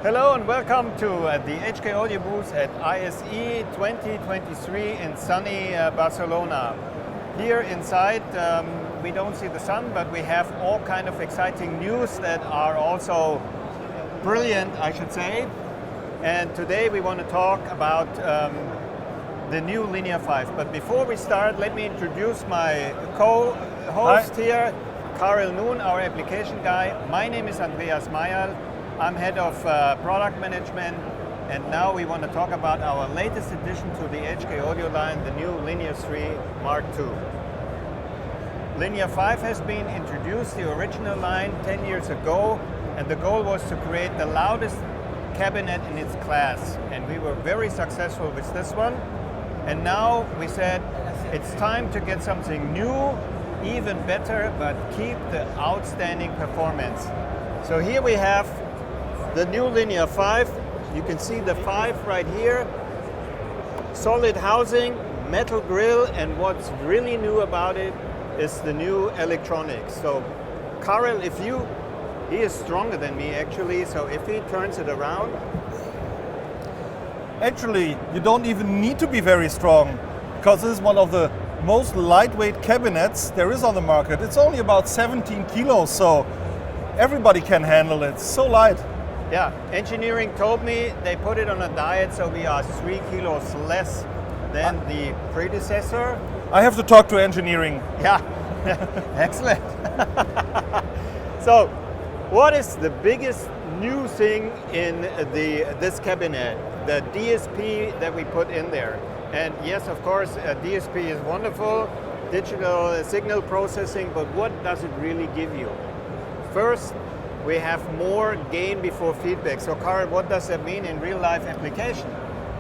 Hello and welcome to the HK Audio booth at ISE 2023 in sunny Barcelona. Here inside we don't see the sun, but we have all kind of exciting news that are also brilliant, I should say. And today we want to talk about the new Linear 5. But before we start, let me introduce my co-host here, Karel Noon, our application guy. My name is Andreas Mayerl. I'm head of product management, and now we want to talk about our latest addition to the HK Audio line, the new Linear 3 Mark II. Linear 5 has been introduced, the original line, 10 years ago, and the goal was to create the loudest cabinet in its class, and we were very successful with this one. And now we said it's time to get something new, even better, but keep the outstanding performance. So here we have the new Linear 5, you can see the 5 right here. Solid housing, metal grille, and what's really new about it is the new electronics. So Karel, he is stronger than me actually, so if he turns it around. Actually, you don't even need to be very strong, because this is one of the most lightweight cabinets there is on the market. It's only about 17 kilos, so everybody can handle it. It's so light. Yeah, engineering told me they put it on a diet, so we are 3 kilos less than the predecessor. I have to talk to engineering. Yeah, excellent. So, what is the biggest new thing in this cabinet? The DSP that we put in there. And yes, of course, DSP is wonderful, digital signal processing, but what does it really give you? First, we have more gain before feedback. So Karel, what does that mean in real life application?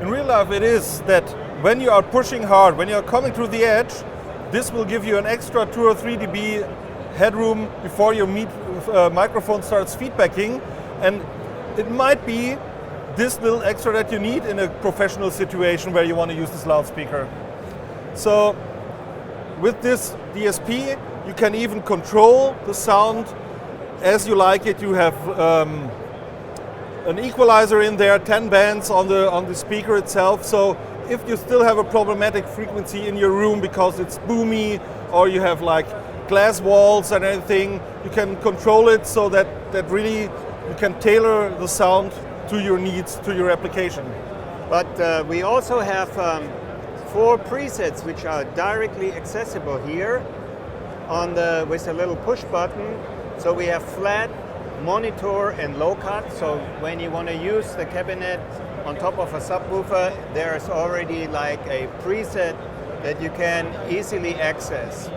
In real life it is that when you are pushing hard, when you are coming through the edge, this will give you an extra 2 or 3 dB headroom before your microphone starts feedbacking. And it might be this little extra that you need in a professional situation where you want to use this loudspeaker. So with this DSP, you can even control the sound as you like it. You have an equalizer in there, 10 bands on the speaker itself. So if you still have a problematic frequency in your room because it's boomy, or you have like glass walls and anything, you can control it so that really you can tailor the sound to your needs, to your application. But we also have 4 presets which are directly accessible here with a little push button. So we have flat, monitor, and low cut. So when you want to use the cabinet on top of a subwoofer, there's already like a preset that you can easily access.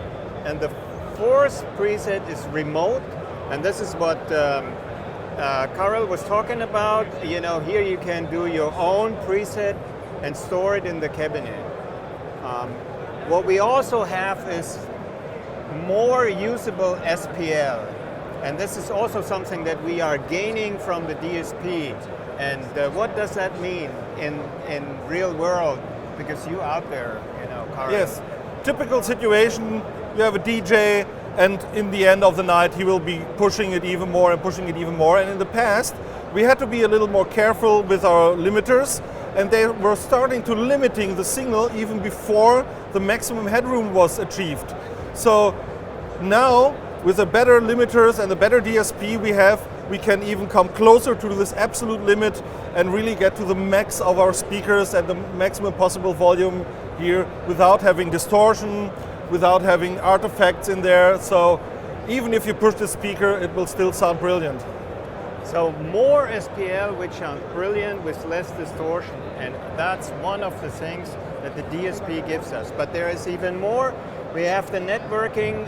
And the 4th preset is remote, and this is what Karel was talking about. You know, here you can do your own preset and store it in the cabinet. What we also have is more usable SPL. And this is also something that we are gaining from the DSP. And what does that mean in real world? Because you out there, you know, Karel. Yes, typical situation, you have a DJ, and in the end of the night he will be pushing it even more and pushing it even more. And in the past, we had to be a little more careful with our limiters, and they were starting to limiting the signal even before the maximum headroom was achieved. So now, with the better limiters and the better DSP we can even come closer to this absolute limit and really get to the max of our speakers at the maximum possible volume here without having distortion, without having artifacts in there. So even if you push the speaker, it will still sound brilliant. So more SPL, which sounds brilliant with less distortion. And that's one of the things that the DSP gives us. But there is even more. We have the networking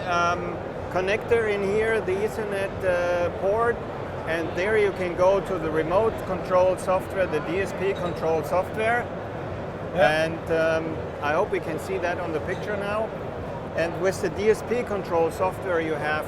connector in here, the Ethernet port, and there you can go to the remote control software, the DSP control software. Yeah. And I hope we can see that on the picture now. And with the DSP control software you have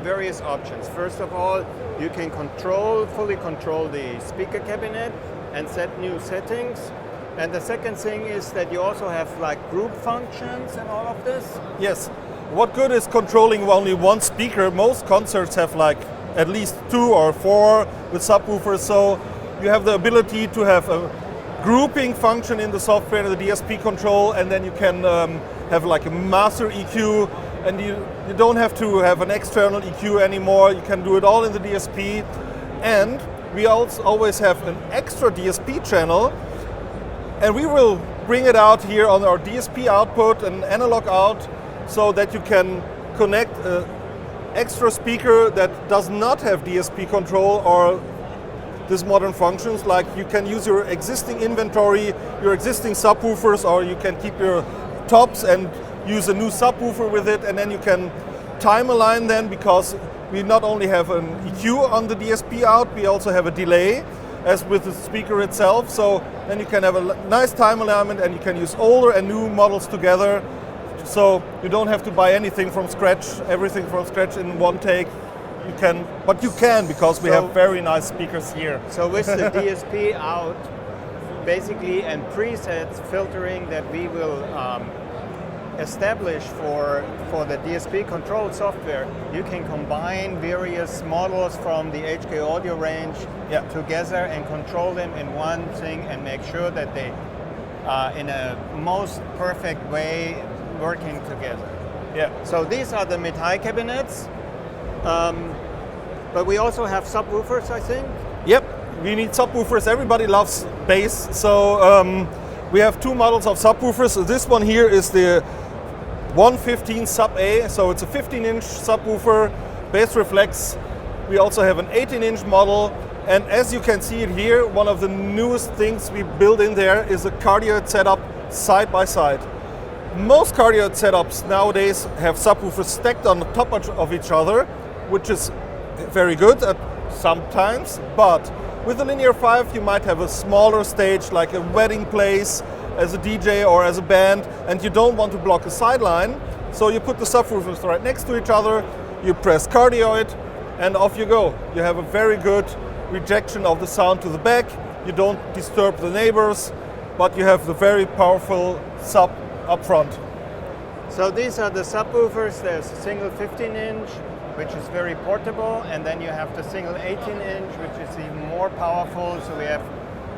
various options. First of all, you can fully control the speaker cabinet and set new settings. And the second thing is that you also have like group functions and all of this. Yes. What good is controlling only one speaker? Most concerts have like at least 2 or 4 with subwoofers. So you have the ability to have a grouping function in the software, the DSP control, and then you can have like a master EQ, and you don't have to have an external EQ anymore. You can do it all in the DSP. And we also always have an extra DSP channel, and we will bring it out here on our DSP output and analog out, so that you can connect an extra speaker that does not have DSP control or these modern functions. Like you can use your existing inventory, your existing subwoofers, or you can keep your tops and use a new subwoofer with it, and then you can time align them, because we not only have an EQ on the DSP out, we also have a delay as with the speaker itself. So then you can have a nice time alignment, and you can use older and new models together. So you don't have to buy anything from scratch, everything from scratch in one take. You can, but you can, because we have very nice speakers here. So with the DSP out, basically, and presets filtering that we will establish for the DSP control software, you can combine various models from the HK audio range together and control them in one thing, and make sure that they in a most perfect way working together. Yeah. So these are the mid-high cabinets, but we also have subwoofers, I think. Yep, we need subwoofers. Everybody loves bass, so we have two models of subwoofers. This one here is the 115 Sub A, so it's a 15-inch subwoofer, bass reflex. We also have an 18-inch model, and as you can see it here, one of the newest things we built in there is a cardioid setup side by side. Most cardioid setups nowadays have subwoofers stacked on the top of each other, which is very good at sometimes, but with the Linear 5 you might have a smaller stage, like a wedding place, as a DJ or as a band, and you don't want to block a sideline, so you put the subwoofers right next to each other, you press cardioid, and off you go. You have a very good rejection of the sound to the back, you don't disturb the neighbors, but you have the very powerful sub up front. So these are the subwoofers. There's a single 15-inch, which is very portable, and then you have the single 18-inch, which is even more powerful. So we have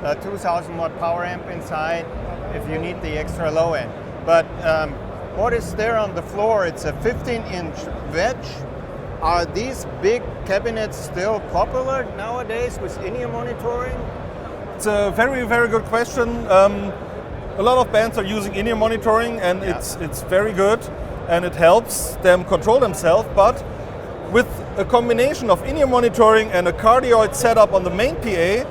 a 2000 watt power amp inside if you need the extra low end. But what is there on the floor? It's a 15-inch wedge. Are these big cabinets still popular nowadays with in-ear monitoring? It's a very, very good question. A lot of bands are using in-ear monitoring, and it's very good, and it helps them control themselves. But with a combination of in-ear monitoring and a cardioid setup on the main PA,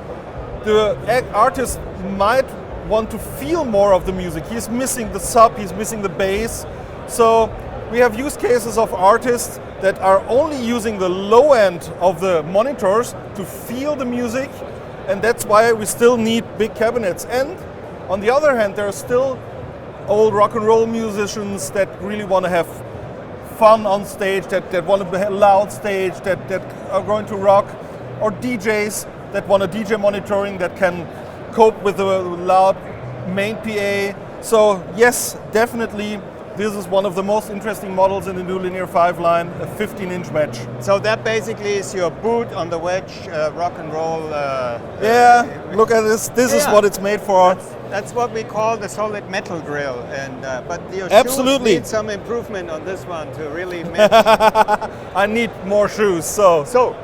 the artist might want to feel more of the music. He's missing the sub, he's missing the bass. So we have use cases of artists that are only using the low end of the monitors to feel the music, and that's why we still need big cabinets. And on the other hand, there are still old rock and roll musicians that really want to have fun on stage, that want to be a loud stage, that are going to rock, or DJs that want a DJ monitoring that can cope with the loud main PA. So yes, definitely, this is one of the most interesting models in the new Linear 5 line, a 15-inch wedge. So that basically is your boot on the wedge, rock and roll. Look at this. This is what it's made for. That's what we call the solid metal grill. And but your Absolutely. shoes need some improvement on this one to really match. I need more shoes. So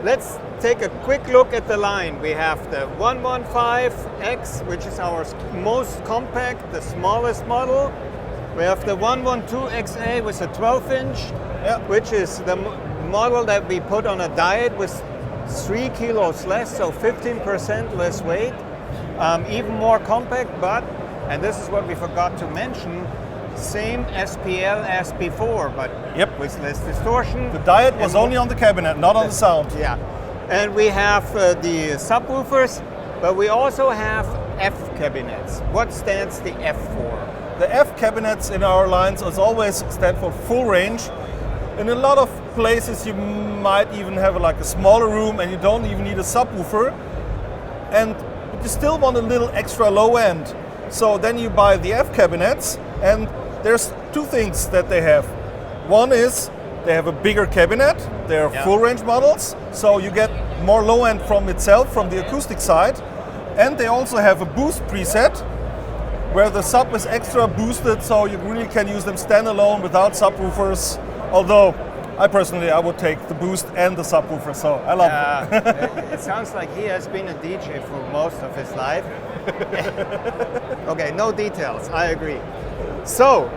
let's take a quick look at the line. We have the 115X, which is our most compact, the smallest model. We have the 112XA with a 12-inch, which is the model that we put on a diet with 3 kilos less, so 15% less weight. Even more compact, but, and this is what we forgot to mention, same SPL as before, but with less distortion. The diet was only on the cabinet, not on the sound. Yeah. And we have the subwoofers, but we also have F cabinets. What stands the F for? The F cabinets in our lines as always stand for full range. In a lot of places you might even have like a smaller room and you don't even need a subwoofer, but you still want a little extra low end. So then you buy the F cabinets, and there's two things that they have. One is they have a bigger cabinet, they're full range models, so you get more low-end from itself, from the acoustic side. And they also have a boost preset, where the sub is extra boosted, so you really can use them standalone without subwoofers. Although, I would take the boost and the subwoofer, so I love it. It sounds like he has been a DJ for most of his life. Okay, no details, I agree. So,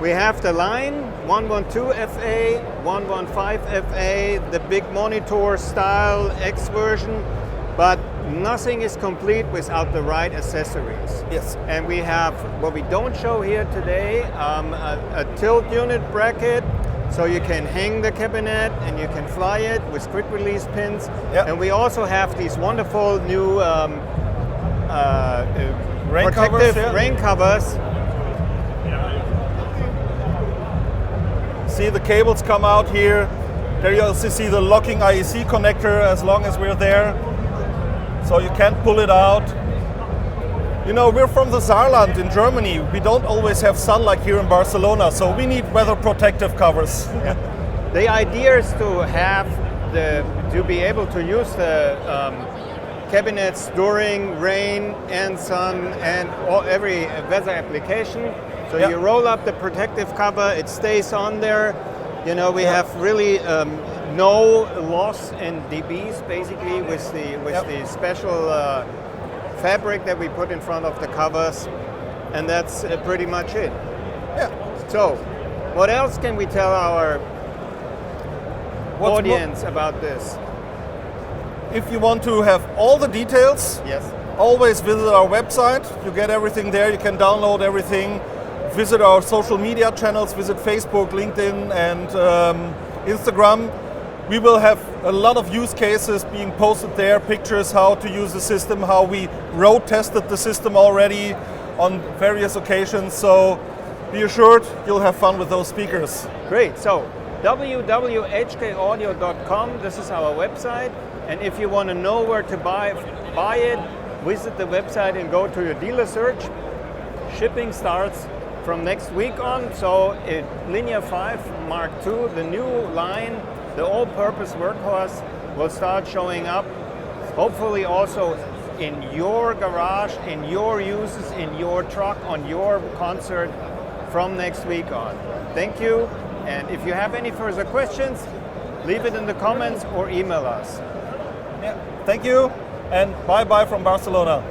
we have the line 112 FA, 115 FA, the big monitor style X version, but nothing is complete without the right accessories. Yes. And we have, what we don't show here today, a tilt unit bracket, so you can hang the cabinet and you can fly it with quick release pins. Yep. And we also have these wonderful new Rain protective covers, yeah. rain covers. See the cables come out here. There you also see the locking ISE connector as long as we're there. So you can't pull it out. You know, we're from the Saarland in Germany. We don't always have sun like here in Barcelona, so we need weather protective covers. Yeah. The idea is to be able to use the cabinets during rain and sun and every weather application. So Yeah. you roll up the protective cover, it stays on there. You know, we have really no loss in dBs basically with the special fabric that we put in front of the covers, and that's pretty much it. Yeah. So, what else can we tell our audience about this? If you want to have all the details, Yes. always visit our website. You get everything there. You can download everything. Visit our social media channels. Visit Facebook, LinkedIn, and Instagram. We will have a lot of use cases being posted there, pictures how to use the system, how we road tested the system already on various occasions. So be assured you'll have fun with those speakers. Great. So www.hkaudio.com, this is our website. And if you want to know where to buy it, visit the website and go to your dealer search. Shipping starts from next week on. So Linear 5 Mark II, the new line, the all-purpose workhorse, will start showing up, hopefully also in your garage, in your uses, in your truck, on your concert from next week on. Thank you, and if you have any further questions, leave it in the comments or email us. Yeah. Thank you, and bye-bye from Barcelona.